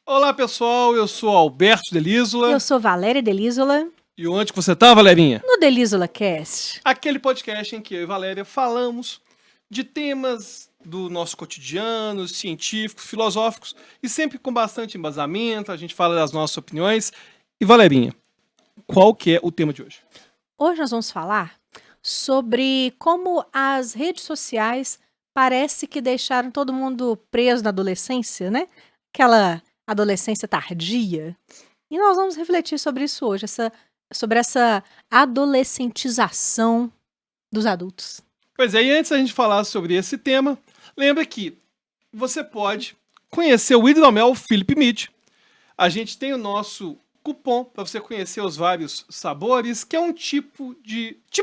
Olá pessoal, eu sou Alberto Delísola. Eu sou Valéria Delísola. E onde que você tá, Valerinha? No Delísola Cast. Aquele podcast em que eu e Valéria falamos de temas do nosso cotidiano, científicos, filosóficos, e sempre com bastante embasamento, a gente fala das nossas opiniões. E Valerinha, qual que é o tema de hoje? Hoje nós vamos falar sobre como as redes sociais parece que deixaram todo mundo preso na adolescência, né? Aquela adolescência tardia. E nós vamos refletir sobre isso hoje, sobre essa adolescentização dos adultos. Pois é, e antes da gente falar sobre esse tema, lembra que você pode conhecer o Hidromel Philip Mead. A gente tem o nosso cupom para você conhecer os vários sabores, que é um tipo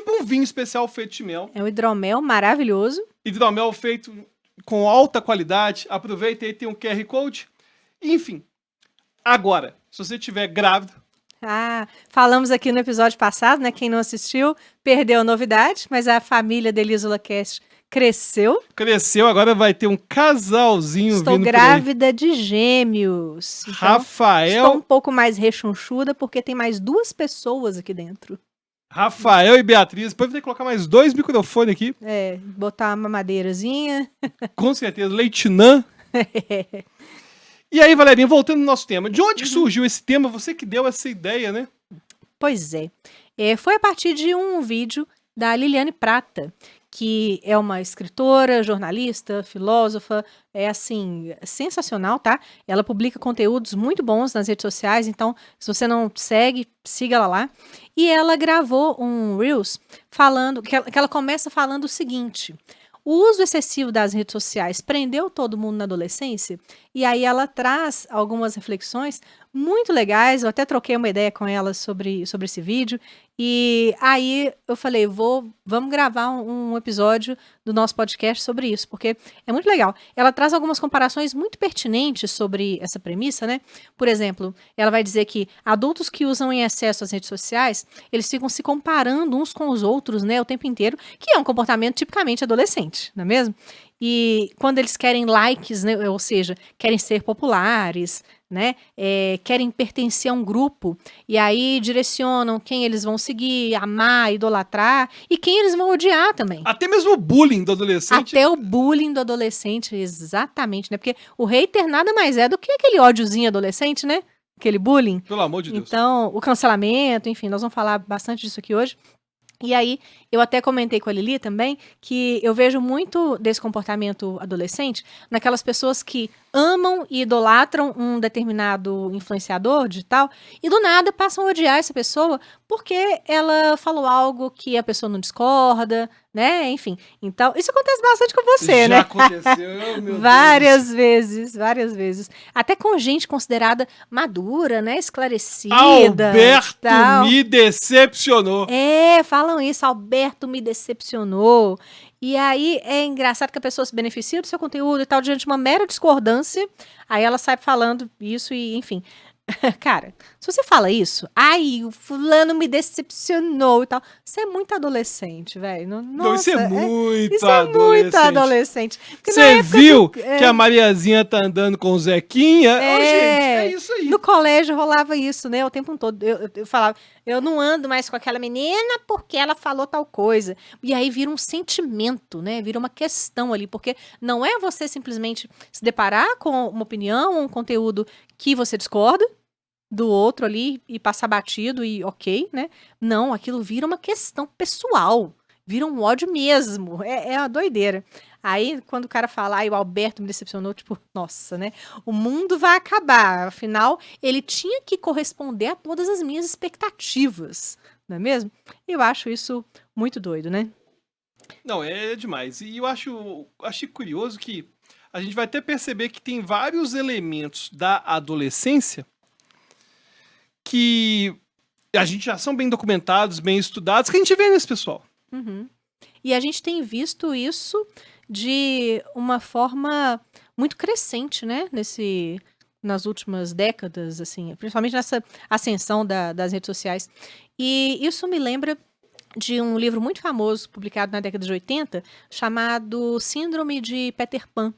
um vinho especial feito de mel. É um hidromel maravilhoso. Hidromel feito com alta qualidade. Aproveita aí, tem um QR Code. Enfim, agora, se você estiver grávida... Falamos aqui no episódio passado, né? Quem não assistiu, perdeu a novidade, mas a família Delísola Cast cresceu. Cresceu, agora vai ter um casalzinho Estou vindo grávida de gêmeos. Então, Rafael... estou um pouco mais rechonchuda porque tem mais 2 pessoas aqui dentro. Rafael e Beatriz. Depois vou ter que colocar mais 2 microfones aqui. Botar uma mamadeirazinha. Com certeza, leitinã. E aí, Valerinha, voltando no nosso tema. De onde que surgiu esse tema? Você que deu essa ideia, né? Pois é. Foi a partir de um vídeo da Liliane Prata, que é uma escritora, jornalista, filósofa, assim, sensacional, tá? Ela publica conteúdos muito bons nas redes sociais, então, se você não segue, siga ela lá. E ela gravou um Reels falando, que ela começa falando o seguinte: o uso excessivo das redes sociais prendeu todo mundo na adolescência, e aí ela traz algumas reflexões muito legais. Eu até troquei uma ideia com ela sobre esse vídeo, e aí eu falei, vamos gravar um episódio do nosso podcast sobre isso, porque é muito legal. Ela traz algumas comparações muito pertinentes sobre essa premissa, né? Por exemplo, ela vai dizer que adultos que usam em excesso as redes sociais, eles ficam se comparando uns com os outros, né, o tempo inteiro, que é um comportamento tipicamente adolescente, não é mesmo? E quando eles querem likes, né, ou seja, querem ser populares, né, querem pertencer a um grupo, e aí direcionam quem eles vão seguir, amar, idolatrar, e quem eles vão odiar também. Até mesmo o bullying do adolescente. Até o bullying do adolescente, exatamente, né? Porque o hater nada mais é do que aquele ódiozinho adolescente, né? Aquele bullying. Pelo amor de Deus. Então, o cancelamento, enfim, nós vamos falar bastante disso aqui hoje. E aí, eu até comentei com a Lili também que eu vejo muito desse comportamento adolescente naquelas pessoas que amam e idolatram um determinado influenciador digital e do nada passam a odiar essa pessoa porque ela falou algo que a pessoa não discorda, né? Enfim, então, isso acontece bastante com você, né? Já aconteceu, meu Várias vezes. Até com gente considerada madura, né? Esclarecida. Alberto tal. me decepcionou. Falam isso, Alberto me decepcionou. E aí é engraçado que a pessoa se beneficia do seu conteúdo e tal, diante de uma mera discordância, aí ela sai falando isso e, enfim. Cara, se você fala isso, o fulano me decepcionou e tal, você é muito adolescente, velho. Não, isso é muito isso é muito adolescente. Você viu que a Mariazinha tá andando com o Zequinha? Gente, é isso aí. No colégio rolava isso, né? O tempo todo. Eu falava, eu não ando mais com aquela menina porque ela falou tal coisa. E aí vira um sentimento, né? Vira uma questão ali, porque não é você simplesmente se deparar com uma opinião, um conteúdo que você discorda do outro ali e passar batido e ok, né? Não, aquilo vira uma questão pessoal, vira um ódio mesmo, é uma doideira. Aí, quando o cara fala, o Alberto me decepcionou, tipo, nossa, né? O mundo vai acabar, afinal, ele tinha que corresponder a todas as minhas expectativas, não é mesmo? Eu acho isso muito doido, né? Não, é demais. E eu achei curioso que a gente vai até perceber que tem vários elementos da adolescência que a gente já são bem documentados, bem estudados, que a gente vê nesse pessoal. Uhum. E a gente tem visto isso de uma forma muito crescente, né? Nas últimas décadas, assim, principalmente nessa ascensão das redes sociais. E isso me lembra de um livro muito famoso, publicado na década de 80, chamado Síndrome de Peter Pan,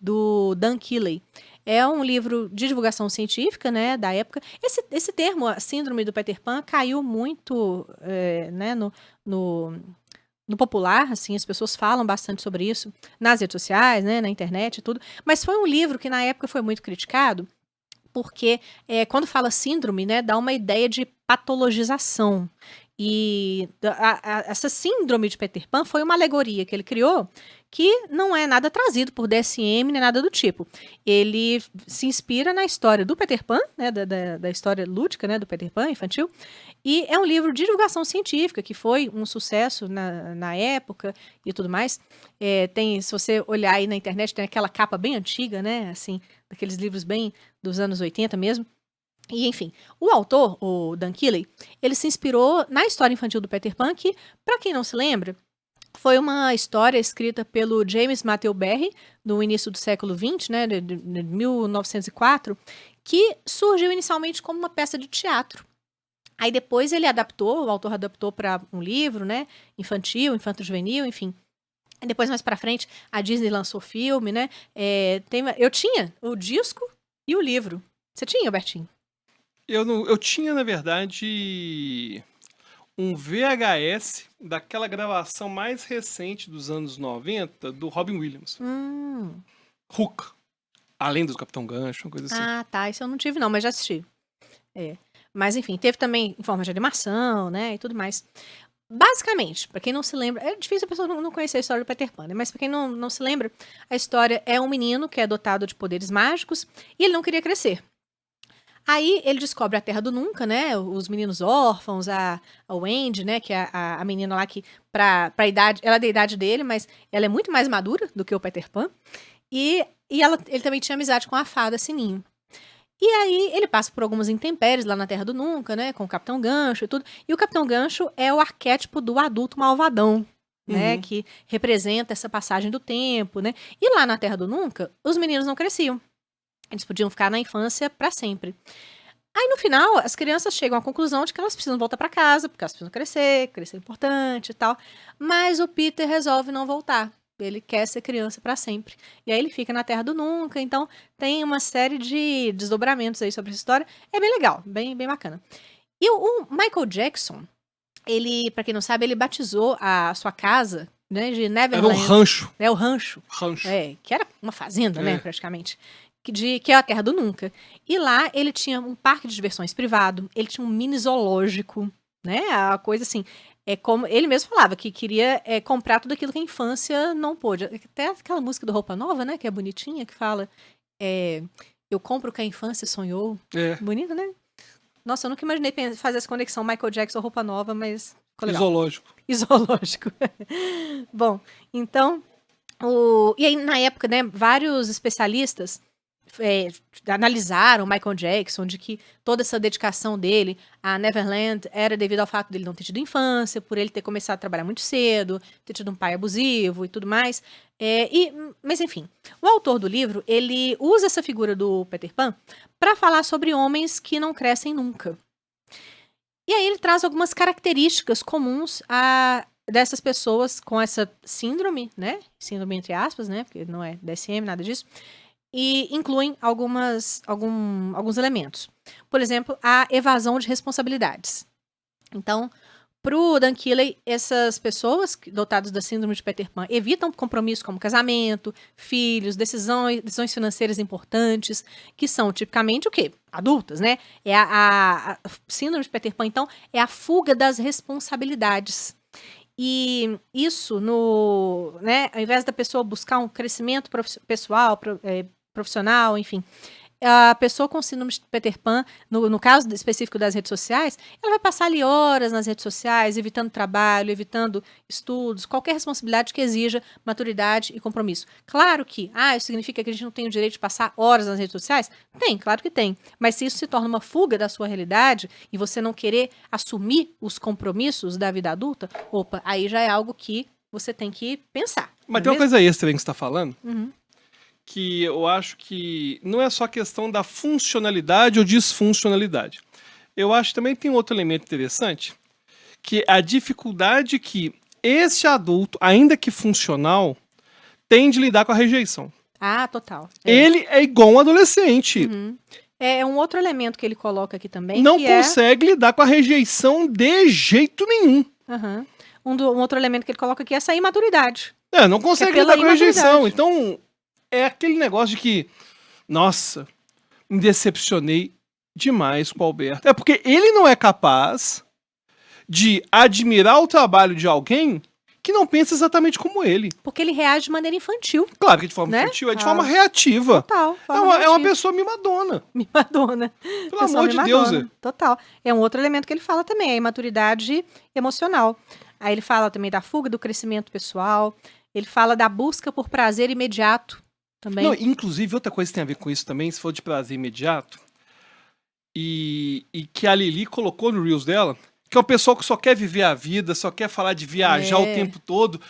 do Dan Keeley. É um livro de divulgação científica, né, da época. Esse termo, a síndrome do Peter Pan, caiu muito né, no popular, assim, as pessoas falam bastante sobre isso nas redes sociais, né, na internet e tudo. Mas foi um livro que na época foi muito criticado, porque quando fala síndrome, né, dá uma ideia de patologização. E essa síndrome de Peter Pan foi uma alegoria que ele criou que não é nada trazido por DSM nem nada do tipo. Ele se inspira na história do Peter Pan, né, da história lúdica, né, do Peter Pan infantil, e é um livro de divulgação científica que foi um sucesso na época e tudo mais. Se você olhar aí na internet, tem aquela capa bem antiga, né, assim, daqueles livros bem dos anos 80 mesmo. E, enfim, o autor, o Dan Keeley, ele se inspirou na história infantil do Peter Pan, que, para quem não se lembra, foi uma história escrita pelo James Matthew Barrie, no início do século XX, né, de 1904, que surgiu inicialmente como uma peça de teatro. Aí depois ele adaptou, o autor adaptou para um livro, né, infantil, infanto-juvenil, enfim. E depois, mais para frente, a Disney lançou filme, né. Eu tinha o disco e o livro. Você tinha, Bertinho? Eu tinha, na verdade, um VHS daquela gravação mais recente dos anos 90 do Robin Williams. Hook. Além do Capitão Gancho, uma coisa assim. Ah, tá. Isso eu não tive, não, mas já assisti. Mas, enfim, teve também em forma de animação, né, e tudo mais. Basicamente, pra quem não se lembra, é difícil a pessoa não conhecer a história do Peter Pan, né? Mas pra quem não se lembra, a história é um menino que é dotado de poderes mágicos e ele não queria crescer. Aí ele descobre a Terra do Nunca, né? Os meninos órfãos, a Wendy, né? Que é a menina lá que, pra idade, ela é da idade dele, mas ela é muito mais madura do que o Peter Pan. E ele também tinha amizade com a fada Sininho. E aí ele passa por algumas intempéries lá na Terra do Nunca, né? Com o Capitão Gancho e tudo. E o Capitão Gancho é o arquétipo do adulto malvadão, né? Que representa essa passagem do tempo, né? E lá na Terra do Nunca, os meninos não cresciam. Eles podiam ficar na infância para sempre. Aí, no final, as crianças chegam à conclusão de que elas precisam voltar para casa, porque elas precisam crescer é importante e tal. Mas o Peter resolve não voltar. Ele quer ser criança para sempre. E aí ele fica na Terra do Nunca. Então, tem uma série de desdobramentos aí sobre essa história. É bem legal, bem bacana. E o Michael Jackson, ele, para quem não sabe, ele batizou a sua casa, né, de Neverland. Era um rancho. O rancho. Que era uma fazenda, né, praticamente. Que é a Terra do Nunca. E lá ele tinha um parque de diversões privado, ele tinha um mini zoológico, né? A coisa assim, como ele mesmo falava, que queria comprar tudo aquilo que a infância não pôde. Até aquela música do Roupa Nova, né? Que é bonitinha, que fala eu compro o que a infância sonhou. Bonito, né? Nossa, eu nunca imaginei fazer essa conexão Michael Jackson, Roupa Nova, mas ficou legal. Zoológico. Bom, então... E aí, na época, né, vários especialistas analisaram Michael Jackson, de que toda essa dedicação dele a Neverland era devido ao fato dele não ter tido infância, por ele ter começado a trabalhar muito cedo, ter tido um pai abusivo e tudo mais. Mas enfim, o autor do livro, ele usa essa figura do Peter Pan para falar sobre homens que não crescem nunca. E aí ele traz algumas características comuns dessas pessoas com essa síndrome, né? Síndrome entre aspas, né? Porque não é DSM, nada disso. E incluem alguns elementos. Por exemplo, a evasão de responsabilidades. Então, pro Dan Keeley, essas pessoas dotadas da síndrome de Peter Pan evitam compromissos como casamento, filhos, decisões financeiras importantes, que são tipicamente o quê? Adultas, né? A síndrome de Peter Pan, então, é a fuga das responsabilidades. E isso, né, ao invés da pessoa buscar um crescimento pessoal, profissional, enfim, a pessoa com síndrome de Peter Pan, no caso específico das redes sociais, ela vai passar ali horas nas redes sociais, evitando trabalho, evitando estudos, qualquer responsabilidade que exija maturidade e compromisso. Claro que, isso significa que a gente não tem o direito de passar horas nas redes sociais? Tem, claro que tem. Mas se isso se torna uma fuga da sua realidade e você não querer assumir os compromissos da vida adulta, aí já é algo que você tem que pensar. Mas tem uma coisa extra aí que você está falando, que eu acho que não é só questão da funcionalidade ou disfuncionalidade. Eu acho que também tem outro elemento interessante, que é a dificuldade que esse adulto, ainda que funcional, tem de lidar com a rejeição. Ah, total. É. Ele é igual um adolescente. Uhum. É um outro elemento que ele coloca aqui também, Não que consegue lidar com a rejeição de jeito nenhum. Aham. Um outro elemento que ele coloca aqui é essa imaturidade. Não consegue pela lidar com a rejeição. imaturidade. Então, é aquele negócio de que, nossa, me decepcionei demais com o Alberto. É porque ele não é capaz de admirar o trabalho de alguém que não pensa exatamente como ele. Porque ele reage de maneira infantil. Claro que de forma Né? infantil, é de forma reativa. Total. É uma pessoa mimadona. Mimadona. Pelo amor de Deus. Total. É um outro elemento que ele fala também, a imaturidade emocional. Aí ele fala também da fuga do crescimento pessoal. Ele fala da busca por prazer imediato também. Não, inclusive, outra coisa que tem a ver com isso também, se for de prazer imediato, e que a Lili colocou no Reels dela, que é o pessoal que só quer viver a vida, só quer falar de viajar o tempo todo.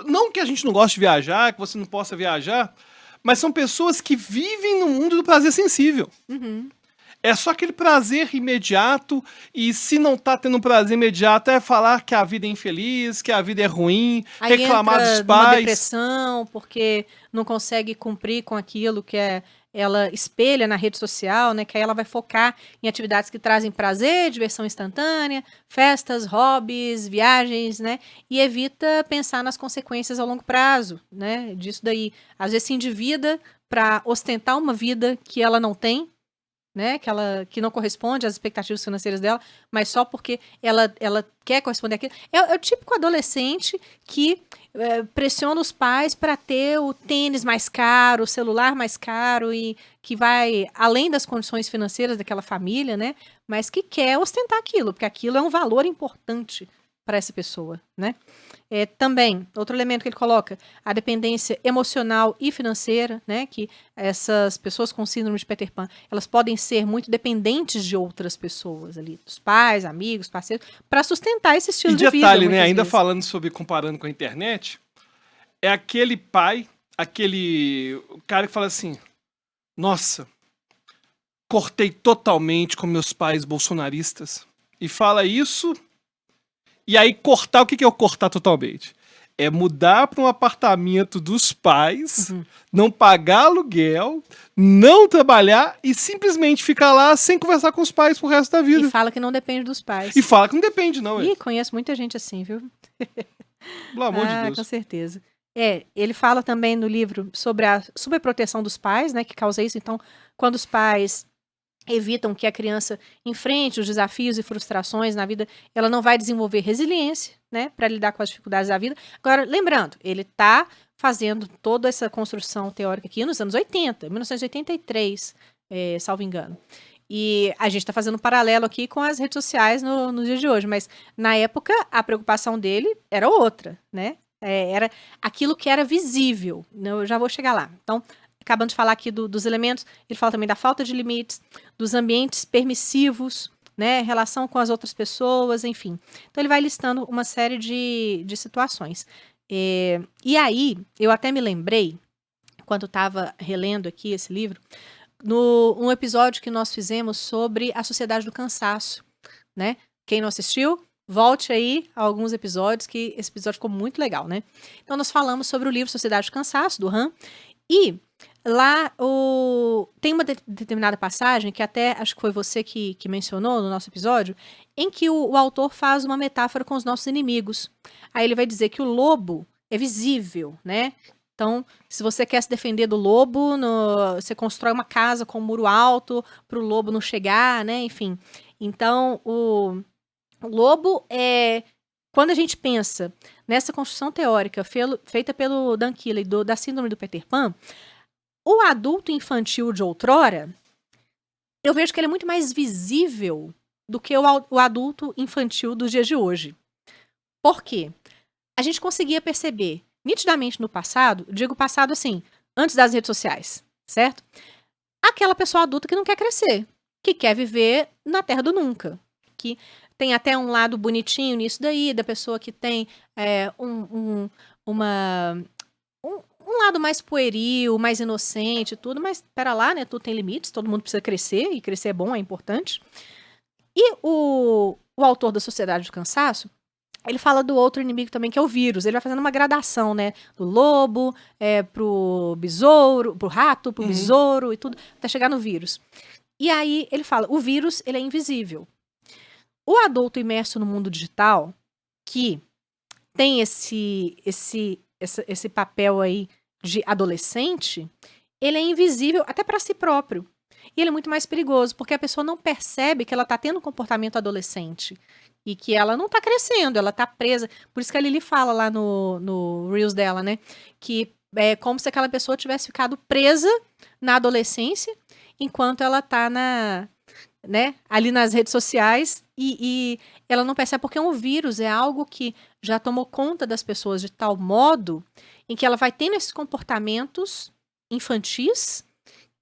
Não que a gente não goste de viajar, que você não possa viajar, mas são pessoas que vivem no mundo do prazer sensível. Uhum. É só aquele prazer imediato, e se não tá tendo prazer imediato, é falar que a vida é infeliz, que a vida é ruim, Aí reclamar entra dos numa pais. depressão, porque não consegue cumprir com aquilo que ela espelha na rede social, né? Que aí ela vai focar em atividades que trazem prazer, diversão instantânea, festas, hobbies, viagens, né? E evita pensar nas consequências ao longo prazo, né? Disso daí. Às vezes se endivida para ostentar uma vida que ela não tem, né? Que não corresponde às expectativas financeiras dela, mas só porque ela quer corresponder àquilo. É o típico adolescente que pressiona os pais para ter o tênis mais caro, o celular mais caro e que vai além das condições financeiras daquela família, né? Mas que quer ostentar aquilo, porque aquilo é um valor importante para essa pessoa, né? Também, outro elemento que ele coloca, a dependência emocional e financeira, né? Que essas pessoas com síndrome de Peter Pan, elas podem ser muito dependentes de outras pessoas ali, dos pais, amigos, parceiros, para sustentar esse estilo de vida. E detalhe, né? muitas Ainda vezes. falando sobre, comparando com a internet, é aquele pai, aquele cara que fala assim, nossa, cortei totalmente com meus pais bolsonaristas. E fala isso, e aí cortar, o que é o cortar totalmente? É mudar para um apartamento dos pais, não pagar aluguel, não trabalhar e simplesmente ficar lá sem conversar com os pais pro resto da vida. E fala que não depende dos pais. E fala que não depende, não. Ih, conheço muita gente assim, viu? Pelo amor de Deus. Com certeza. Ele fala também no livro sobre a superproteção dos pais, né, que causa isso. Então, quando os pais evitam que a criança enfrente os desafios e frustrações na vida, ela não vai desenvolver resiliência, né, para lidar com as dificuldades da vida. Agora, lembrando, ele está fazendo toda essa construção teórica aqui nos anos 80, 1983, salvo engano. E a gente está fazendo um paralelo aqui com as redes sociais no dia de hoje, mas na época a preocupação dele era outra, né? Era aquilo que era visível. Eu já vou chegar lá. Então, acabando de falar aqui dos elementos, ele fala também da falta de limites, dos ambientes permissivos, né? Relação com as outras pessoas, enfim. Então, ele vai listando uma série de situações. E aí, eu até me lembrei, quando estava relendo aqui esse livro, no episódio que nós fizemos sobre a Sociedade do Cansaço, né? Quem não assistiu, volte aí a alguns episódios, que esse episódio ficou muito legal, né? Então, nós falamos sobre o livro Sociedade do Cansaço, do Han, e lá tem uma determinada passagem, que até acho que foi você que mencionou no nosso episódio, em que o autor faz uma metáfora com os nossos inimigos. Aí ele vai dizer que o lobo é visível, né? Então, se você quer se defender do lobo, você constrói uma casa com um muro alto para o lobo não chegar, né? Enfim. Então, o lobo quando a gente pensa nessa construção teórica feita pelo Dan Keeley da síndrome do Peter Pan, o adulto infantil de outrora, eu vejo que ele é muito mais visível do que o adulto infantil dos dias de hoje. Por quê? A gente conseguia perceber nitidamente no passado, digo passado assim, antes das redes sociais, certo? Aquela pessoa adulta que não quer crescer, que quer viver na terra do nunca, que tem até um lado bonitinho nisso daí, da pessoa que tem um lado mais pueril, mais inocente e tudo, mas pera lá, né? Tudo tem limites, todo mundo precisa crescer, e crescer é bom, é importante. E o autor da Sociedade do Cansaço, ele fala do outro inimigo também, que é o vírus. Ele vai fazendo uma gradação, né? Do lobo, pro besouro, pro rato, pro besouro e tudo, até chegar no vírus. E aí ele fala, o vírus, ele é invisível. O adulto imerso no mundo digital, que tem esse papel aí de adolescente, ele é invisível até para si próprio. E ele é muito mais perigoso, porque a pessoa não percebe que ela tá tendo um comportamento adolescente. E que ela não tá crescendo, ela tá presa. Por isso que a Lili fala lá no Reels dela, né? Que é como se aquela pessoa tivesse ficado presa na adolescência, enquanto ela tá ali nas redes sociais e ela não percebe, porque um vírus é algo que já tomou conta das pessoas de tal modo em que ela vai tendo esses comportamentos infantis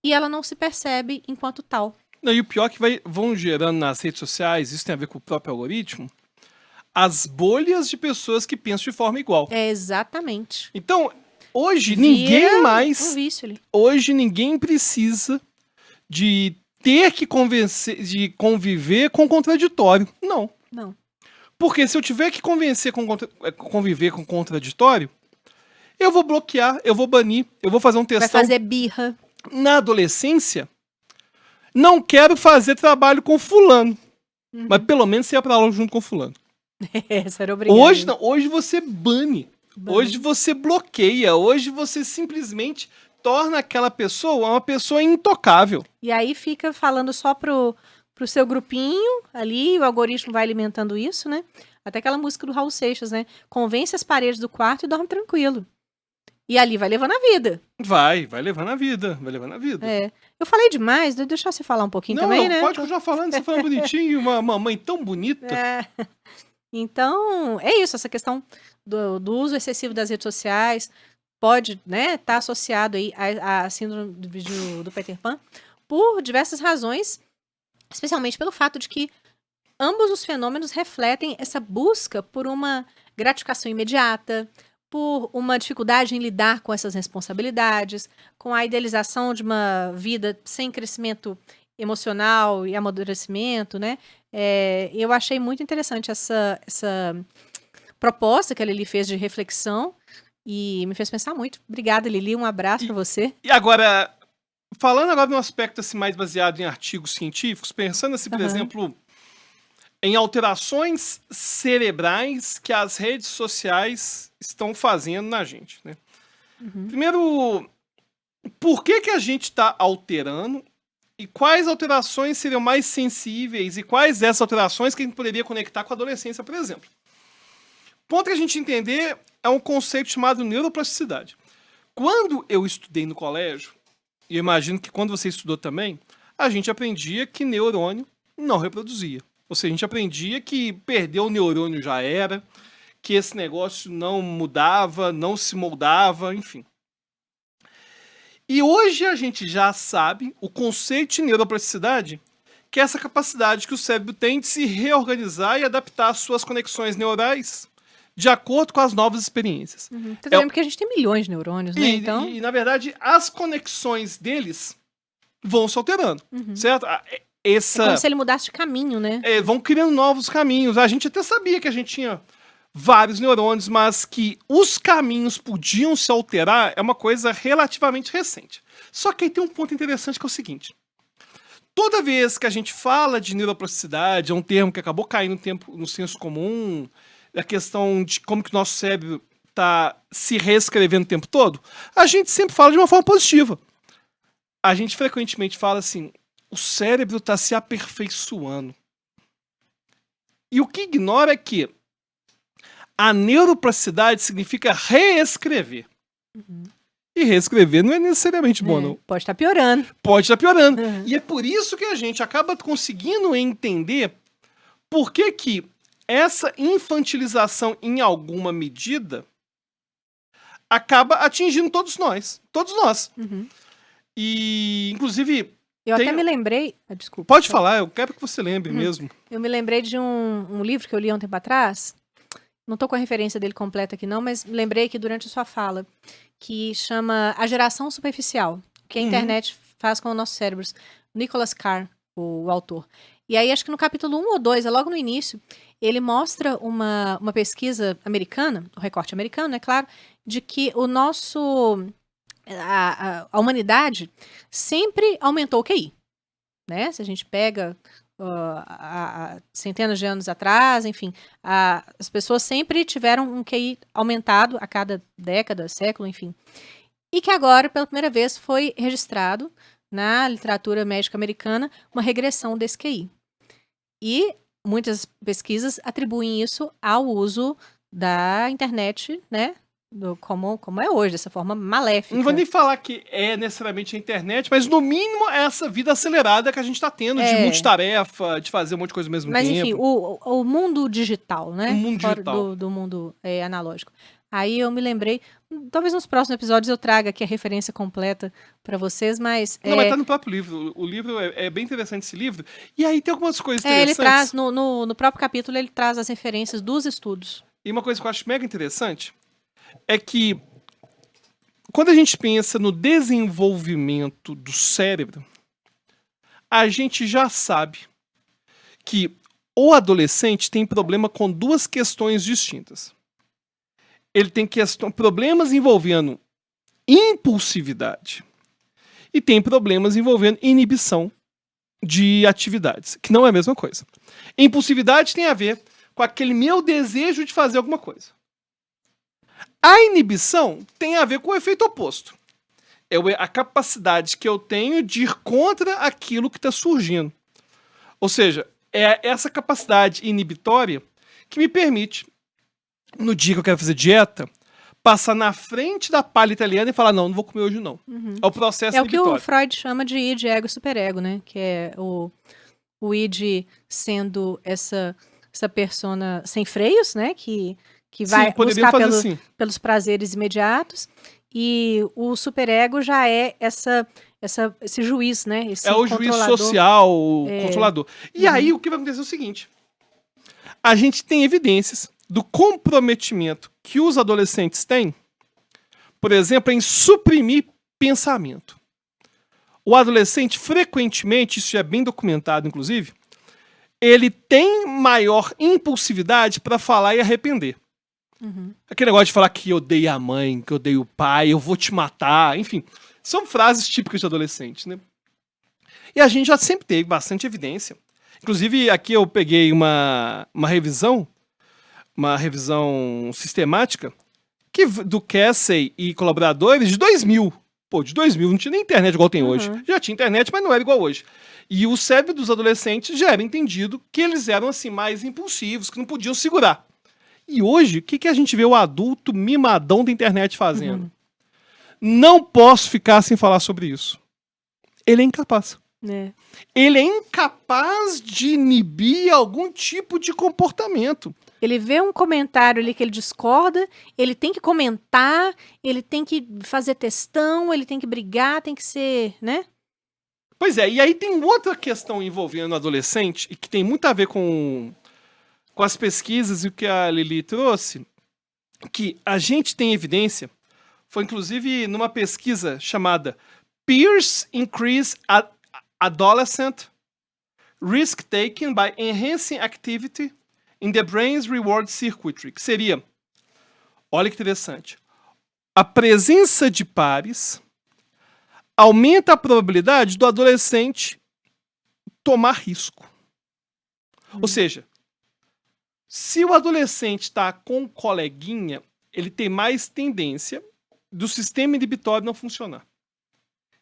e ela não se percebe enquanto tal. Não, e o pior é que vão gerando nas redes sociais, isso tem a ver com o próprio algoritmo, as bolhas de pessoas que pensam de forma igual. É, exatamente. Então, hoje Vira ninguém mais... um vício ali. Hoje ninguém precisa de ter que conviver com o contraditório. Não. Não. Porque se eu tiver que conviver com o contraditório, eu vou bloquear, eu vou banir, eu vou fazer um Vai textão. fazer birra. Na adolescência, não quero fazer trabalho com fulano. Mas pelo menos você ia pra aula junto com fulano. Essa era obrigada. Hoje não, hoje você bane. Hoje você bloqueia. Hoje você simplesmente torna aquela pessoa uma pessoa intocável. E aí fica falando só pro seu grupinho ali, o algoritmo vai alimentando isso, né? Até aquela música do Raul Seixas, né? Convence as paredes do quarto e dorme tranquilo. E ali vai levando a vida. Vai levando a vida, vai levando a vida. É. Eu falei demais, deixa você falar um pouquinho também, né? Pode continuar falando, você falando bonitinho, uma mamãe tão bonita. É. Então, é isso, essa questão do uso excessivo das redes sociais pode, né, estar associado aí à síndrome do Peter Pan por diversas razões, especialmente pelo fato de que ambos os fenômenos refletem essa busca por uma gratificação imediata, por uma dificuldade em lidar com essas responsabilidades, com a idealização de uma vida sem crescimento emocional e amadurecimento, né? Eu achei muito interessante essa proposta que a Lili fez de reflexão e me fez pensar muito. Obrigada, Lili, um abraço para você. E agora, falando agora de um aspecto assim, mais baseado em artigos científicos, pensando assim, por exemplo, em alterações cerebrais que as redes sociais estão fazendo na gente, né? Primeiro, por que a gente está alterando e quais alterações seriam mais sensíveis e quais dessas alterações que a gente poderia conectar com a adolescência, por exemplo? O ponto que a gente entender é um conceito chamado neuroplasticidade. Quando eu estudei no colégio, e eu imagino que quando você estudou também, a gente aprendia que neurônio não reproduzia. Ou seja, a gente aprendia que perder o neurônio já era, que esse negócio não mudava, não se moldava, enfim. E hoje a gente já sabe o conceito de neuroplasticidade, que é essa capacidade que o cérebro tem de se reorganizar e adaptar as suas conexões neurais de acordo com as novas experiências. Você lembra que a gente tem milhões de neurônios, né? Então... E, na verdade, as conexões deles vão se alterando, certo? É como se ele mudasse de caminho, né? Vão criando novos caminhos. A gente até sabia que a gente tinha vários neurônios, mas que os caminhos podiam se alterar é uma coisa relativamente recente. Só que aí tem um ponto interessante que é o seguinte. Toda vez que a gente fala de neuroplasticidade, é um termo que acabou caindo no senso comum, a questão de como que o nosso cérebro está se reescrevendo o tempo todo, a gente sempre fala de uma forma positiva. A gente frequentemente fala assim, o cérebro está se aperfeiçoando. E o que ignora é que a neuroplasticidade significa reescrever. E reescrever não é necessariamente bom, não. Pode estar piorando. Pode estar piorando. E é por isso que a gente acaba conseguindo entender por que essa infantilização, em alguma medida, acaba atingindo todos nós. Todos nós. E, inclusive... Eu até me lembrei... Desculpa. Pode falar, eu quero que você lembre mesmo. Eu me lembrei de um livro que eu li há um tempo atrás. Não estou com a referência dele completa aqui não, mas lembrei que durante a sua fala, que chama A Geração Superficial, que a internet faz com os nossos cérebros. Nicholas Carr, o autor. E aí, acho que no capítulo 1 ou 2, é logo no início, ele mostra uma pesquisa americana, o recorte americano, é claro, de que a humanidade sempre aumentou o QI, né? Se a gente pega há centenas de anos atrás, enfim, as pessoas sempre tiveram um QI aumentado a cada década, século, enfim. E que agora, pela primeira vez, foi registrado na literatura médica americana uma regressão desse QI. E muitas pesquisas atribuem isso ao uso da internet, né? Como é hoje, dessa forma maléfica. Não vou nem falar que é necessariamente a internet, mas no mínimo é essa vida acelerada que a gente tá tendo de multitarefa, de fazer um monte de coisa ao mesmo tempo. Mas enfim, o mundo digital, né? O mundo Fora digital. do mundo analógico. Aí eu me lembrei, talvez nos próximos episódios eu traga aqui a referência completa para vocês, mas... Não, mas tá no próprio livro. O livro é bem interessante, esse livro. E aí tem algumas coisas interessantes. Ele traz, no próprio capítulo, ele traz as referências dos estudos. E uma coisa que eu acho mega interessante é que quando a gente pensa no desenvolvimento do cérebro, a gente já sabe que o adolescente tem problema com duas questões distintas. Ele tem problemas envolvendo impulsividade e tem problemas envolvendo inibição de atividades, que não é a mesma coisa. Impulsividade tem a ver com aquele meu desejo de fazer alguma coisa. A inibição tem a ver com o efeito oposto. É a capacidade que eu tenho de ir contra aquilo que está surgindo. Ou seja, é essa capacidade inibitória que me permite, no dia que eu quero fazer dieta, passar na frente da palha italiana e falar, não vou comer hoje não. É o processo inibitório. É o que o Freud chama de id, ego e superego, né? Que é o id sendo essa persona sem freios, né? Que vai buscar pelos prazeres imediatos. E o superego já é esse juiz, né? Esse o juiz social, o controlador. E aí o que vai acontecer é o seguinte. A gente tem evidências do comprometimento que os adolescentes têm, por exemplo, em suprimir pensamento. O adolescente, frequentemente, isso é bem documentado, inclusive, ele tem maior impulsividade para falar e arrepender. Aquele negócio de falar que odeia a mãe, que odeia o pai, eu vou te matar, enfim. São frases típicas de adolescente, né? E a gente já sempre teve bastante evidência. Inclusive, aqui eu peguei uma revisão sistemática do Casey e colaboradores de 2000. Pô, de 2000 não tinha nem internet igual tem hoje. Já tinha internet, mas não era igual hoje. E o cérebro dos adolescentes já era entendido que eles eram assim mais impulsivos, que não podiam segurar. E hoje, o que a gente vê o adulto mimadão da internet fazendo? Não posso ficar sem falar sobre isso. Ele é incapaz. Ele é incapaz de inibir algum tipo de comportamento. Ele vê um comentário ali que ele discorda, ele tem que comentar, ele tem que fazer textão, ele tem que brigar, tem que ser, né? Pois é, e aí tem outra questão envolvendo o adolescente, e que tem muito a ver com as pesquisas e o que a Lili trouxe, que a gente tem evidência, foi inclusive numa pesquisa chamada Peers Increase Adolescent Risk Taken by Enhancing Activity in the Brain's Reward Circuitry, que seria, olha que interessante, a presença de pares aumenta a probabilidade do adolescente tomar risco. Ou seja, se o adolescente está com um coleguinha, ele tem mais tendência do sistema inibitório não funcionar.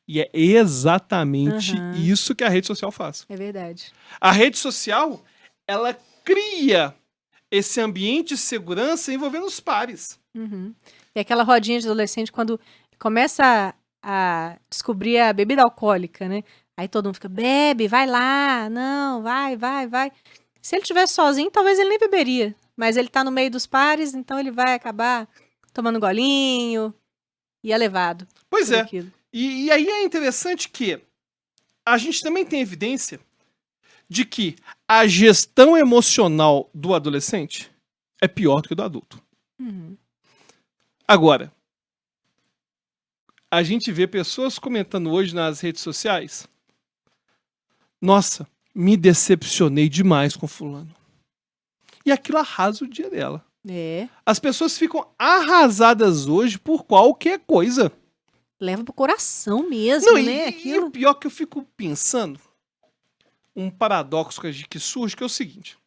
E é exatamente isso que a rede social faz. É verdade. A rede social, ela cria esse ambiente de segurança envolvendo os pares. E aquela rodinha de adolescente, quando começa a descobrir a bebida alcoólica, né? Aí todo mundo fica, bebe, vai lá, não, vai. Se ele estivesse sozinho, talvez ele nem beberia. Mas ele tá no meio dos pares, então ele vai acabar tomando um golinho e é levado. Pois é. E aí é interessante que a gente também tem evidência de que a gestão emocional do adolescente é pior do que do adulto. Agora, a gente vê pessoas comentando hoje nas redes sociais, nossa, me decepcionei demais com fulano. E aquilo arrasa o dia dela. É. As pessoas ficam arrasadas hoje por qualquer coisa. Leva pro coração mesmo, Não, né? e Aquilo. o pior que eu fico pensando, um paradoxo que surge, que é o seguinte.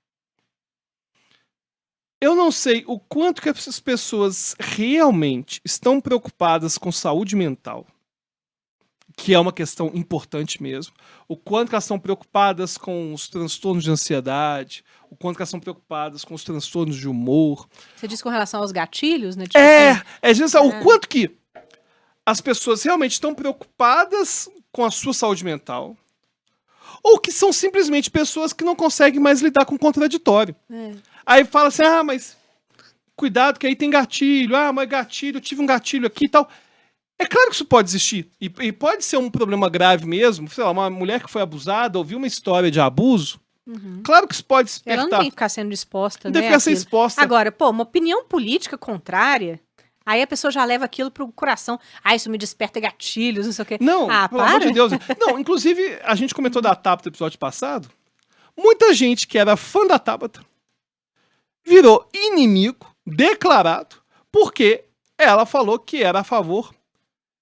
Eu não sei o quanto que essas pessoas realmente estão preocupadas com saúde mental, que é uma questão importante mesmo, o quanto que elas estão preocupadas com os transtornos de ansiedade, o quanto que elas estão preocupadas com os transtornos de humor. Você diz com relação aos gatilhos, né? Tipo assim, O quanto que as pessoas realmente estão preocupadas com a sua saúde mental, ou que são simplesmente pessoas que não conseguem mais lidar com o contraditório. Aí fala assim, mas cuidado que aí tem gatilho, mas gatilho, eu tive um gatilho aqui e tal. É claro que isso pode existir, e pode ser um problema grave mesmo, sei lá, uma mulher que foi abusada, ouviu uma história de abuso, claro que isso pode despertar. ela não tem que ficar sendo exposta, Não né? tem que ficar sendo àquilo. exposta. Agora, uma opinião política contrária, aí a pessoa já leva aquilo pro coração. Isso me desperta gatilhos, não sei o quê. Não, pelo amor de Deus. Não, inclusive, a gente comentou da Tabata no episódio passado, muita gente que era fã da Tabata virou inimigo declarado porque ela falou que era a favor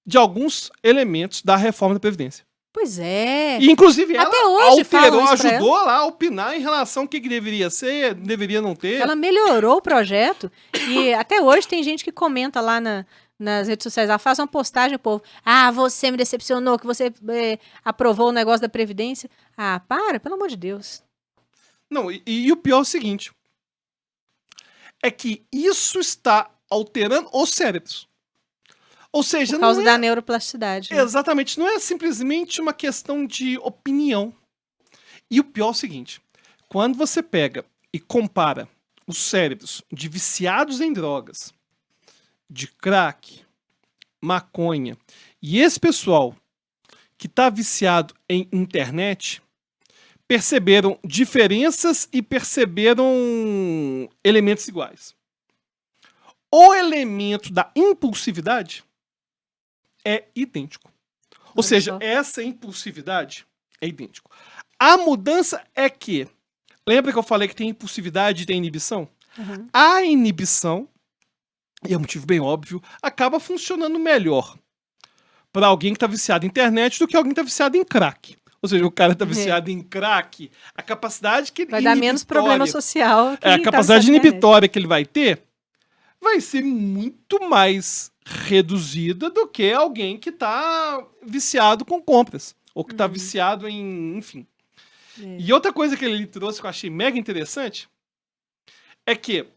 de alguns elementos da reforma da Previdência. Pois é. E, inclusive, ela até hoje ajudou lá a opinar em relação ao que deveria ser, deveria não ter. Ela melhorou o projeto e até hoje tem gente que comenta lá nas redes sociais, ela faz uma postagem, povo, você me decepcionou, que você aprovou o negócio da Previdência. Pelo amor de Deus. Não, e o pior é o seguinte, é que isso está alterando os cérebros. Ou seja, por causa da neuroplasticidade. Né? Exatamente, não é simplesmente uma questão de opinião. E o pior é o seguinte, quando você pega e compara os cérebros de viciados em drogas, de crack, maconha, e esse pessoal que está viciado em internet, perceberam diferenças e perceberam elementos iguais. O elemento da impulsividade é idêntico. Ou seja, essa impulsividade é idêntico. A mudança é que, lembra que eu falei que tem impulsividade e tem inibição? Uhum. A inibição, e é um motivo bem óbvio, acaba funcionando melhor para alguém que está viciado em internet do que alguém que está viciado em crack. Ou seja, o cara está viciado em crack, a capacidade que ele vai dar menos problema social. A capacidade inibitória que ele vai ter vai ser muito mais reduzida do que alguém que está viciado com compras. Ou que está viciado em... enfim. E outra coisa que ele trouxe que eu achei mega interessante é que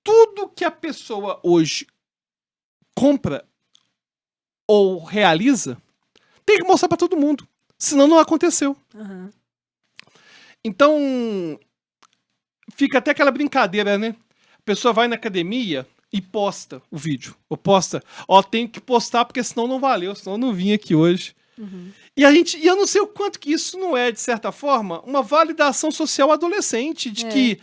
tudo que a pessoa hoje compra ou realiza tem que mostrar para todo mundo. Senão não aconteceu. Uhum. Então, fica até aquela brincadeira, né? A pessoa vai na academia e posta o vídeo. Ou posta, tenho que postar porque senão não valeu, senão eu não vim aqui hoje. Uhum. E eu não sei o quanto que isso não é, de certa forma, uma validação social adolescente, de que,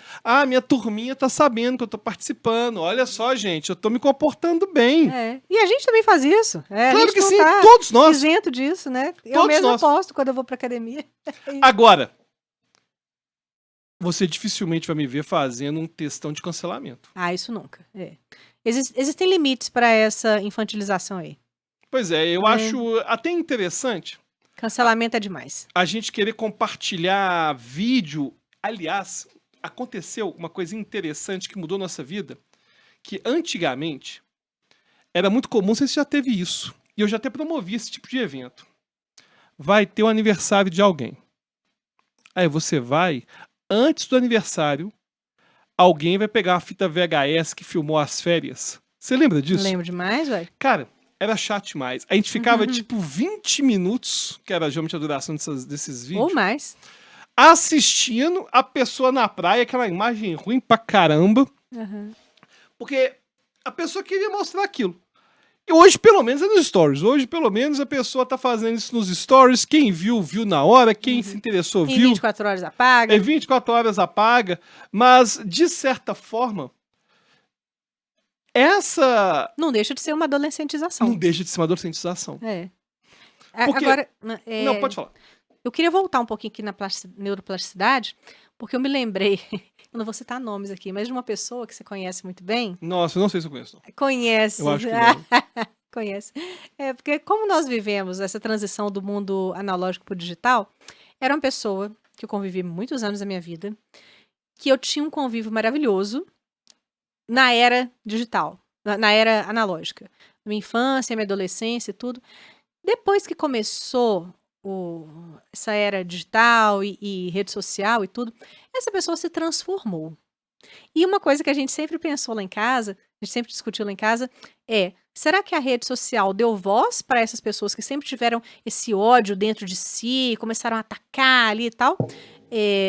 minha turminha tá sabendo que eu tô participando, olha só, gente, eu tô me comportando bem. E a gente também faz isso. Claro que sim, todos nós. Isento disso, né? Eu Todos mesmo nós. posto quando eu vou pra academia. Agora, você dificilmente vai me ver fazendo um textão de cancelamento. Isso nunca. Existem limites para essa infantilização aí. Pois é, eu acho até interessante. Cancelamento é demais. A gente querer compartilhar vídeo. Aliás, aconteceu uma coisa interessante que mudou nossa vida, que antigamente era muito comum, você já teve isso, e eu já até promovi esse tipo de evento. Vai ter o aniversário de alguém. Aí você vai, antes do aniversário, alguém vai pegar uma fita VHS que filmou as férias. Você lembra disso? Lembro demais, velho. Cara, era chato demais. A gente ficava, 20 minutos, que era geralmente a duração desses vídeos. Ou mais. Assistindo a pessoa na praia, aquela imagem ruim pra caramba. Uhum. Porque a pessoa queria mostrar aquilo. E hoje, pelo menos, é nos stories. Hoje, pelo menos, a pessoa tá fazendo isso nos stories. Quem viu, viu na hora. Quem se interessou, Em viu. 24 horas apaga. 24 horas apaga. Mas, de certa forma, essa... Não deixa de ser uma adolescentização. Não deixa de ser uma adolescentização. Porque... Agora... Não, pode falar. Eu queria voltar um pouquinho aqui na neuroplasticidade, porque eu me lembrei, eu não vou citar nomes aqui, mas de uma pessoa que você conhece muito bem. Nossa, eu não sei se eu conheço. Não. Conhece. Eu acho que não. Conhece. Porque como nós vivemos essa transição do mundo analógico para o digital, era uma pessoa que eu convivi muitos anos da minha vida, que eu tinha um convívio maravilhoso na era digital, na era analógica. Minha infância, minha adolescência e tudo. Depois que começou essa era digital e rede social e tudo, essa pessoa se transformou. E uma coisa que a gente sempre pensou lá em casa, a gente sempre discutiu lá em casa, será que a rede social deu voz para essas pessoas que sempre tiveram esse ódio dentro de si, começaram a atacar ali e tal,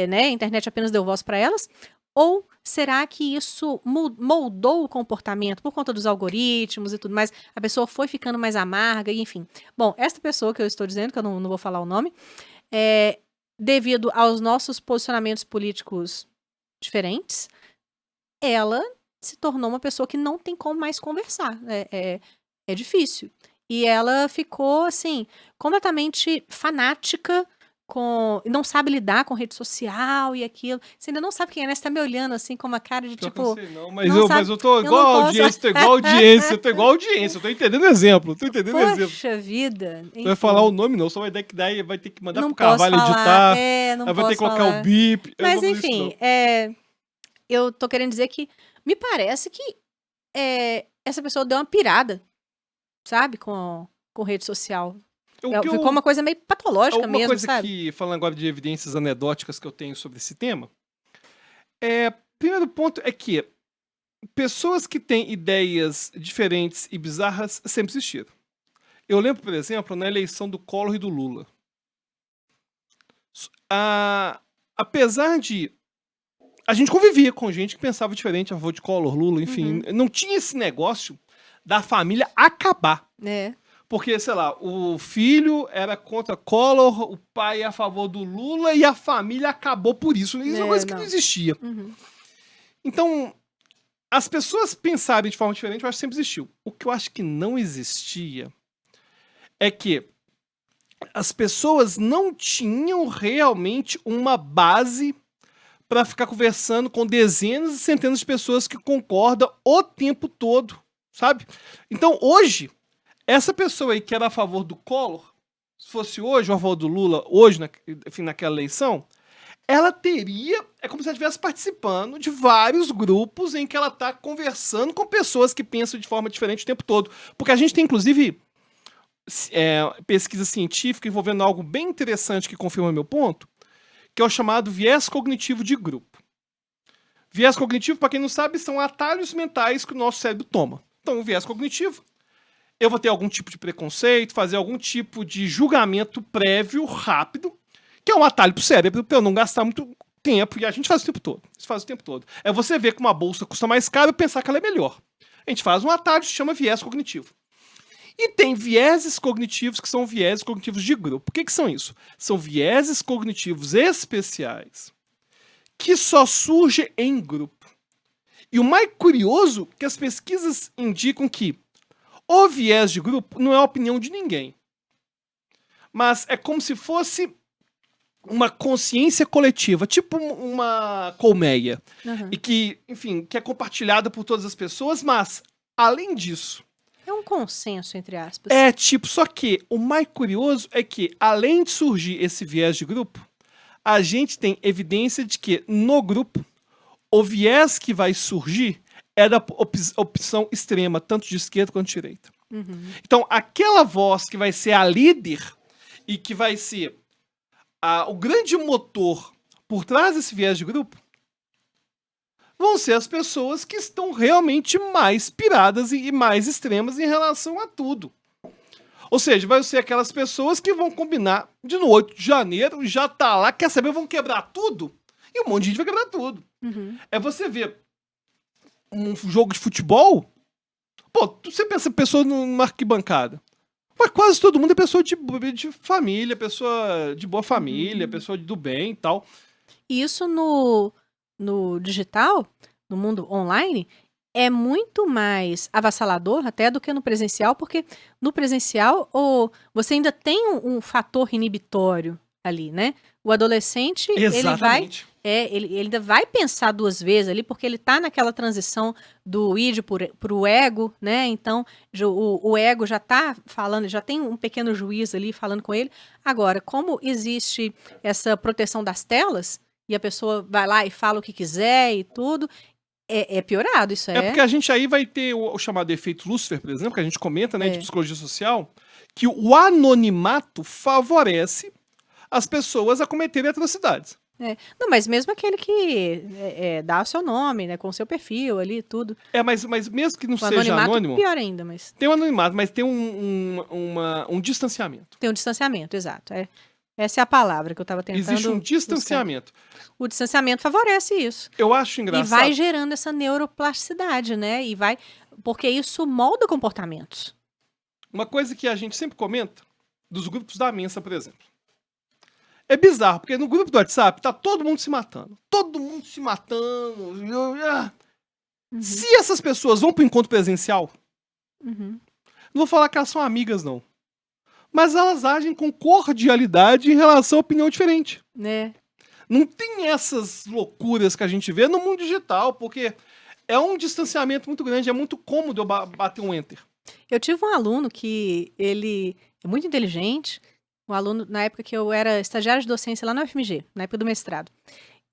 né? A internet apenas deu voz para elas? Ou será que isso moldou o comportamento por conta dos algoritmos e tudo mais? A pessoa foi ficando mais amarga, e enfim. Bom, esta pessoa que eu estou dizendo, que eu não vou falar o nome, devido aos nossos posicionamentos políticos diferentes, ela se tornou uma pessoa que não tem como mais conversar. É difícil. E ela ficou, assim, completamente fanática, não sabe lidar com rede social e aquilo. Você ainda não sabe quem é, né? Você tá me olhando assim com uma cara de tipo. Eu não sei, não, mas eu tô igual a audiência, tô igual a audiência, eu tô entendendo o exemplo, Poxa vida. Não vai falar o nome, não, só vai ter que mandar Não pro Carvalho posso falar, editar, não aí vai ter que posso colocar falar. o bip. Eu não Mas vou fazer isso, enfim, não. eu tô querendo dizer que me parece que essa pessoa deu uma pirada, sabe, com rede social. Ficou uma coisa meio patológica mesmo, coisa sabe? que, falando agora de evidências anedóticas que eu tenho sobre esse tema, primeiro ponto é que pessoas que têm ideias diferentes e bizarras sempre existiram. Eu lembro, por exemplo, na eleição do Collor e do Lula. Apesar de a gente convivia com gente que pensava diferente a favor de Collor, Lula, enfim, não tinha esse negócio da família acabar. Porque, sei lá, o filho era contra Collor, o pai é a favor do Lula e a família acabou por isso. Isso é uma coisa que não existia. Então, as pessoas pensarem de forma diferente, eu acho que sempre existiu. O que eu acho que não existia é que as pessoas não tinham realmente uma base para ficar conversando com dezenas e centenas de pessoas que concordam o tempo todo, sabe? Então, hoje, essa pessoa aí que era a favor do Collor, se fosse hoje ou a favor do Lula, hoje, enfim, naquela eleição, ela teria, é como se ela estivesse participando de vários grupos em que ela está conversando com pessoas que pensam de forma diferente o tempo todo. Porque a gente tem, inclusive, pesquisa científica envolvendo algo bem interessante que confirma meu ponto, que é o chamado viés cognitivo de grupo. Viés cognitivo, para quem não sabe, são atalhos mentais que o nosso cérebro toma. Então, o viés cognitivo, eu vou ter algum tipo de preconceito, fazer algum tipo de julgamento prévio, rápido, que é um atalho pro cérebro, para eu não gastar muito tempo, e a gente faz o tempo todo. Isso faz o tempo todo. É você ver que uma bolsa custa mais caro e pensar que ela é melhor. A gente faz um atalho que se chama viés cognitivo. E tem vieses cognitivos que são vieses cognitivos de grupo. O que são isso? São vieses cognitivos especiais que só surgem em grupo. E o mais curioso é que as pesquisas indicam que o viés de grupo não é a opinião de ninguém. Mas é como se fosse uma consciência coletiva, tipo uma colmeia. E que, enfim, que é compartilhada por todas as pessoas, mas, além disso, é um consenso, entre aspas. Só que o mais curioso é que, além de surgir esse viés de grupo, a gente tem evidência de que, no grupo, o viés que vai surgir é da opção extrema, tanto de esquerda quanto de direita. Então, aquela voz que vai ser a líder e que vai ser o grande motor por trás desse viés de grupo vão ser as pessoas que estão realmente mais piradas e mais extremas em relação a tudo. Ou seja, vai ser aquelas pessoas que vão combinar de no 8 de janeiro, já tá lá, quer saber, vão quebrar tudo, e um monte de gente vai quebrar tudo. É você ver um jogo de futebol, pô, você pensa pessoa numa arquibancada, mas quase todo mundo é pessoa de família, pessoa de boa família, pessoa do bem e tal. E isso no digital, no mundo online, é muito mais avassalador até do que no presencial, porque no presencial você ainda tem um fator inibitório ali, né? O adolescente, Exatamente. ele ainda vai pensar duas vezes ali, porque ele tá naquela transição do id pro ego, né? Então, o ego já tá falando, já tem um pequeno juiz ali falando com ele. Agora, como existe essa proteção das telas, e a pessoa vai lá e fala o que quiser e tudo, é piorado, isso É porque a gente aí vai ter o chamado efeito Lúcifer, por exemplo, que a gente comenta, né, de psicologia social, que o anonimato favorece as pessoas a cometerem atrocidades. Não, mas mesmo aquele que dá o seu nome, né, com o seu perfil ali e tudo. Mas mesmo que não O seja anonimato anônimo, pior ainda, mas tem um anonimato, mas tem um distanciamento. tem um distanciamento, exato. Essa é a palavra que eu estava tentando Existe um buscar. distanciamento. O distanciamento favorece isso. Eu acho E engraçado. vai gerando essa neuroplasticidade, né? Porque isso molda comportamentos. Uma coisa que a gente sempre comenta, dos grupos da Mensa, por exemplo. É bizarro, porque no grupo do WhatsApp tá todo mundo se matando. Todo mundo se matando. Se essas pessoas vão pro encontro presencial, Uhum. não vou falar que elas são amigas, não. Mas elas agem com cordialidade em relação à opinião diferente. Né? Não tem essas loucuras que a gente vê no mundo digital, porque é um distanciamento muito grande, é muito cômodo eu bater um enter. Eu tive um aluno que ele é muito inteligente, um aluno na época que eu era estagiária de docência lá na UFMG, na época do mestrado.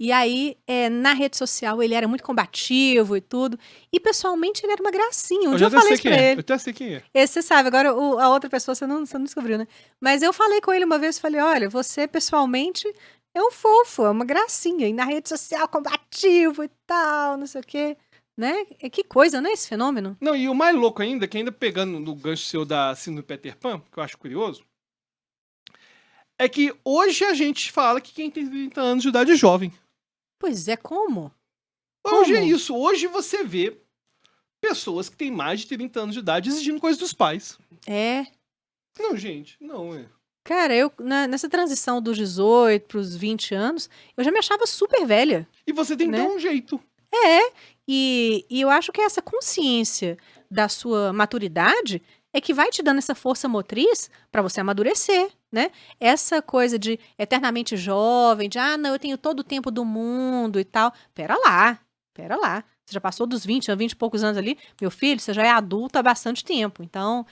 E aí, na rede social, ele era muito combativo e tudo. E pessoalmente ele era uma gracinha. Um dia eu falei isso pra Eu ele. até sei quem é. Esse você sabe, agora a outra pessoa você não descobriu, né? Mas eu falei com ele uma vez, falei, olha, você pessoalmente é um fofo, é uma gracinha. E na rede social, combativo e tal, não sei o quê. Né? Que coisa, né, esse fenômeno? Não, e o mais louco ainda, que ainda pegando no gancho seu da síndrome Peter Pan, que eu acho curioso, é que hoje a gente fala que quem tem 30 anos de idade é jovem. Pois é, como? Hoje é Como? isso. Hoje você vê pessoas que têm mais de 30 anos de idade exigindo coisas dos pais. Não, gente, não é. Cara, eu nessa transição dos 18 pros 20 anos, eu já me achava super velha. E você tem que Né? ter um jeito. E eu acho que essa consciência da sua maturidade é que vai te dando essa força motriz pra você amadurecer, né? Essa coisa de eternamente jovem, de não, eu tenho todo o tempo do mundo e tal. Pera lá. Você já passou dos 20 e poucos anos ali. Meu filho, você já é adulto há bastante tempo. Então,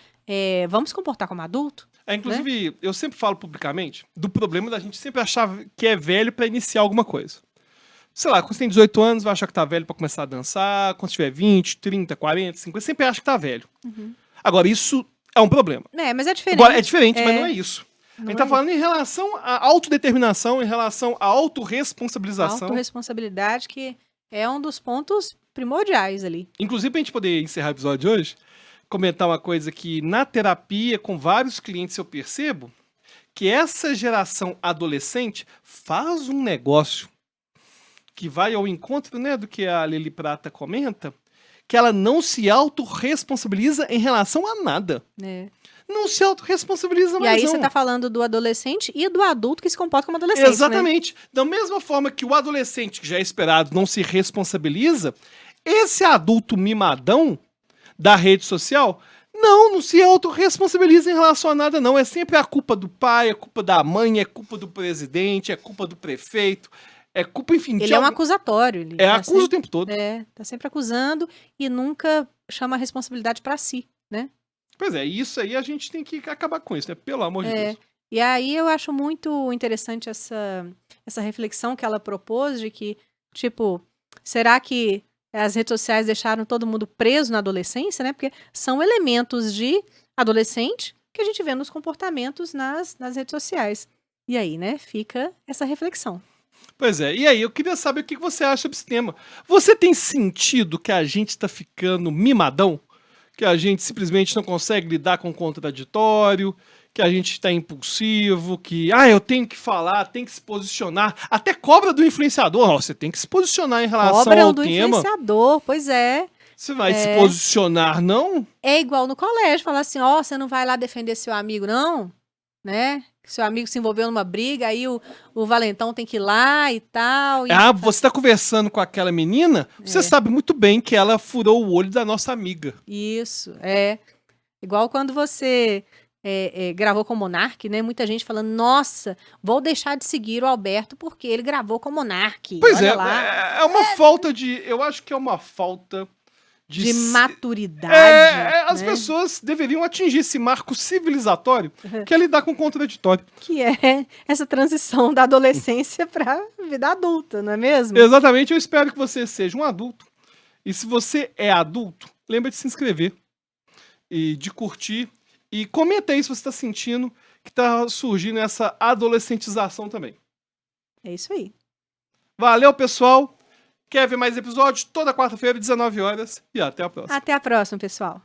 vamos se comportar como adulto? Inclusive, eu sempre falo publicamente do problema da gente sempre achar que é velho pra iniciar alguma coisa. Sei lá, quando você tem 18 anos, vai achar que tá velho pra começar a dançar. Quando tiver 20, 30, 40, 50, sempre acha que tá velho. Agora, isso é um problema. Mas é diferente. Agora, é diferente, mas não é isso. A gente Não tá é falando em relação à autodeterminação, em relação à autorresponsabilização. Autorresponsabilidade, que é um dos pontos primordiais ali. Inclusive, pra gente poder encerrar o episódio de hoje, comentar uma coisa que na terapia, com vários clientes, eu percebo que essa geração adolescente faz um negócio que vai ao encontro, né, do que a Lili Prata comenta, que ela não se autorresponsabiliza em relação a nada. Não se autorresponsabiliza E mais aí não. você tá falando do adolescente e do adulto que se comporta como adolescente, Exatamente. Da mesma forma que o adolescente, que já é esperado, não se responsabiliza, esse adulto mimadão da rede social não se autorresponsabiliza em relação a nada, não. É sempre a culpa do pai, é culpa da mãe, é culpa do presidente, é culpa do prefeito, é culpa, enfim... Ele é um acusatório. Ele acusa o tempo todo. Tá sempre acusando e nunca chama a responsabilidade pra si, né? Pois é, isso aí a gente tem que acabar com isso, né? Pelo amor de Deus. E aí eu acho muito interessante essa reflexão que ela propôs de que, tipo, será que as redes sociais deixaram todo mundo preso na adolescência, né? Porque são elementos de adolescente que a gente vê nos comportamentos nas redes sociais. E aí, né, fica essa reflexão. Pois é, e aí, eu queria saber o que você acha sobre esse tema. Você tem sentido que a gente tá ficando mimadão? Que a gente simplesmente não consegue lidar com o contraditório, que a gente tá impulsivo, que, eu tenho que falar, tem que se posicionar, até cobra do influenciador, você tem que se posicionar em relação Cobra ao do tema. influenciador, pois é. Você vai se posicionar, não? É igual no colégio, falar assim, você não vai lá defender seu amigo, não? Né? Seu amigo se envolveu numa briga, aí o valentão tem que ir lá e tal. Você tá conversando com aquela menina, você sabe muito bem que ela furou o olho da nossa amiga. Isso, é. Igual quando você gravou com o Monark, né? Muita gente falando, nossa, vou deixar de seguir o Alberto porque ele gravou com o Monark. Pois Olha é, lá. é uma falta de... Eu acho que é uma falta De se- maturidade. as né? pessoas deveriam atingir esse marco civilizatório que é lidar com o contraditório. Que é essa transição da adolescência para vida adulta, não é mesmo? Exatamente, eu espero que você seja um adulto. E se você é adulto, lembre de se inscrever e de curtir. E comenta aí se você está sentindo que está surgindo essa adolescentização também. É isso aí. Valeu, pessoal. Quer ver mais episódios? Toda quarta-feira, 19 horas. E até a próxima. Até a próxima, pessoal.